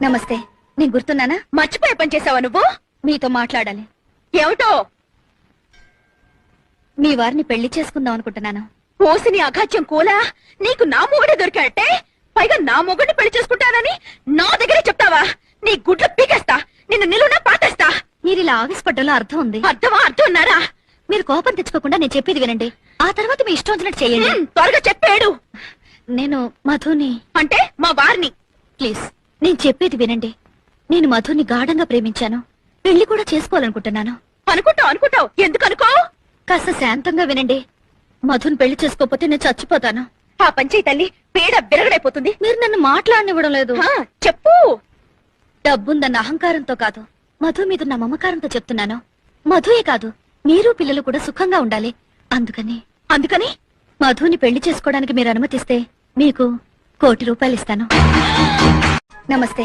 నమస్తే. నీకు గుర్తున్నానా? మర్చిపోయే పని చేసావా నువ్వు? మీతో మాట్లాడాలి. ఏమిటో? మీ వారిని పెళ్లి చేసుకుందాం అనుకుంటున్నాను. పోసిని అఘాత్యం కూలా నీకు నా మొగుడే దొరికాడంటే, పైగా నా మొగుడిని పెళ్లి చేసుకుంటానని నా దగ్గరే చెప్తావా? నీ గుడ్లు పీకేస్తా, నిన్ను నిలువునా పాటేస్తా. మీరు ఇలా ఆవేశపడ్డంలో అర్థం ఉంది. అర్థమా? అర్థం ఉన్నారా? మీరు కోపం తెచ్చుకోకుండా నేను చెప్పేది వినండి. ఆ తర్వాత మీ ఇష్టం వచ్చినట్టు చేయండి. త్వరగా చెప్పాడు. నేను మధుని. అంటే మా వారిని. ప్లీజ్ నేను చెప్పేది వినండి. నేను మధుని గాఢంగా ప్రేమించాను. పెళ్లి కూడా చేసుకోవాలనుకుంటున్నాను. అనుకుంటావు. ఎందుకు అనుకో? కాస్త శాంతంగా వినండి. మధుని పెళ్లి చేసుకోకపోతే నేను చచ్చిపోతాను. ఆ పంచాయి తల్లి పేడ బిరగడైపోతుంది. మీరు నన్ను మాట్లాడనివ్వడం లేదు. చెప్పు. డబ్బుందన్న అహంకారంతో కాదు, మధు మీద నా మమకారంతో చెప్తున్నాను. మధుయే కాదు, మీరు పిల్లలు కూడా సుఖంగా ఉండాలి. అందుకని మధుని పెళ్లి చేసుకోవడానికి మీరు అనుమతిస్తే మీకు ₹1,00,00,000 ఇస్తాను. నమస్తే.